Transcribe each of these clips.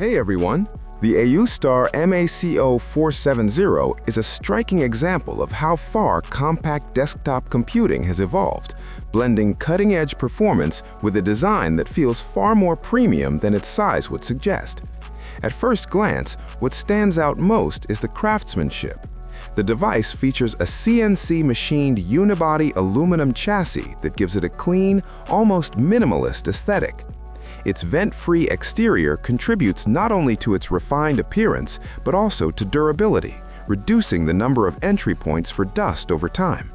Hey everyone! The Aoostar MACO 470 is a striking example of how far compact desktop computing has evolved, blending cutting-edge performance with a design that feels far more premium than its size would suggest. At first glance, what stands out most is the craftsmanship. The device features a CNC-machined unibody aluminum chassis that gives it a clean, almost minimalist aesthetic. Its vent-free exterior contributes not only to its refined appearance, but also to durability, reducing the number of entry points for dust over time.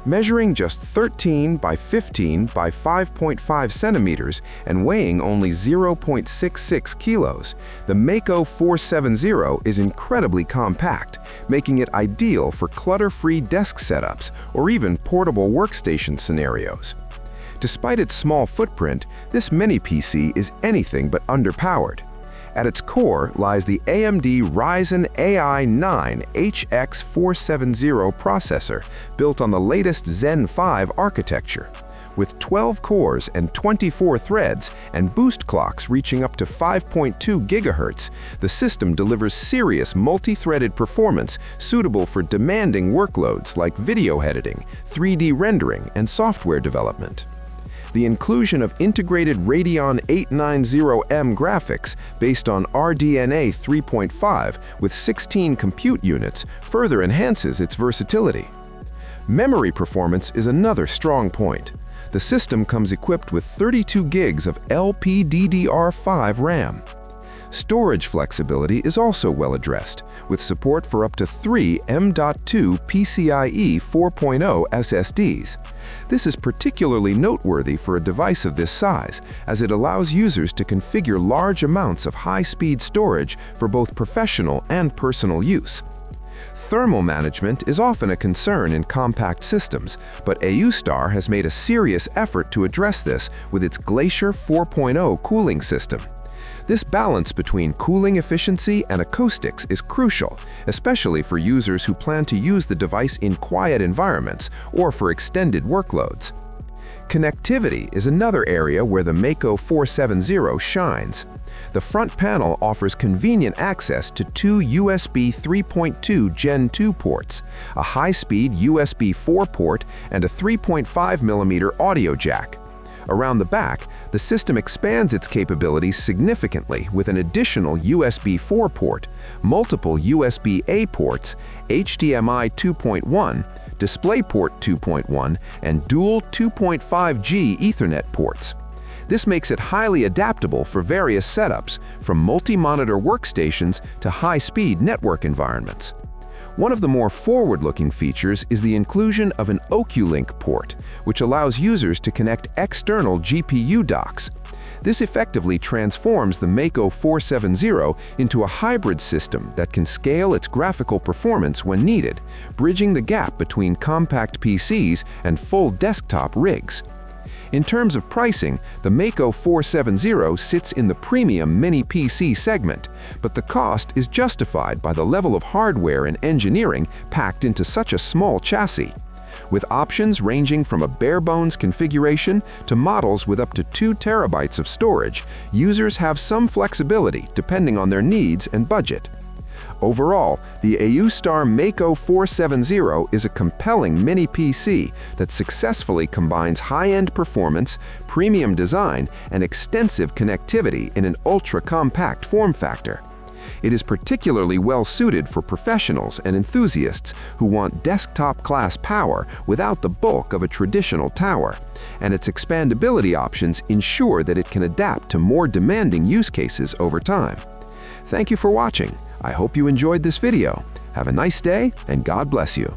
Measuring just 13 by 15 by 5.5 centimeters and weighing only 0.66 kilos, the MACO 470 is incredibly compact, making it ideal for clutter-free desk setups or even portable workstation scenarios. Despite its small footprint, this mini PC is anything but underpowered. At its core lies the AMD Ryzen AI 9 HX470 processor, built on the latest Zen 5 architecture. With 12 cores and 24 threads and boost clocks reaching up to 5.2 GHz, the system delivers serious multi-threaded performance suitable for demanding workloads like video editing, 3D rendering, and software development. The inclusion of integrated Radeon 890M graphics based on RDNA 3.5 with 16 compute units further enhances its versatility. Memory performance is another strong point. The system comes equipped with 32 gigs of LPDDR5 RAM. Storage flexibility is also well addressed, with support for up to 3 M.2 PCIe 4.0 SSDs. This is particularly noteworthy for a device of this size, as it allows users to configure large amounts of high-speed storage for both professional and personal use. Thermal management is often a concern in compact systems, but Aoostar has made a serious effort to address this with its Glacier 4.0 cooling system. This balance between cooling efficiency and acoustics is crucial, especially for users who plan to use the device in quiet environments or for extended workloads. Connectivity is another area where the MACO 470 shines. The front panel offers convenient access to two USB 3.2 Gen 2 ports, a high-speed USB 4 port, and a 3.5mm audio jack. Around the back, the system expands its capabilities significantly with an additional USB 4 port, multiple USB-A ports, HDMI 2.1, DisplayPort 2.1, and dual 2.5G Ethernet ports. This makes it highly adaptable for various setups, from multi-monitor workstations to high-speed network environments. One of the more forward-looking features is the inclusion of an OcuLink port, which allows users to connect external GPU docks. This effectively transforms the MACO 470 into a hybrid system that can scale its graphical performance when needed, bridging the gap between compact PCs and full desktop rigs. In terms of pricing, the MACO 470 sits in the premium mini PC segment, but the cost is justified by the level of hardware and engineering packed into such a small chassis. With options ranging from a bare-bones configuration to models with up to 2 terabytes of storage, users have some flexibility depending on their needs and budget. Overall, the Aoostar MACO 470 is a compelling mini PC that successfully combines high-end performance, premium design, and extensive connectivity in an ultra-compact form factor. It is particularly well-suited for professionals and enthusiasts who want desktop-class power without the bulk of a traditional tower, and its expandability options ensure that it can adapt to more demanding use cases over time. Thank you for watching. I hope you enjoyed this video. Have a nice day, and God bless you.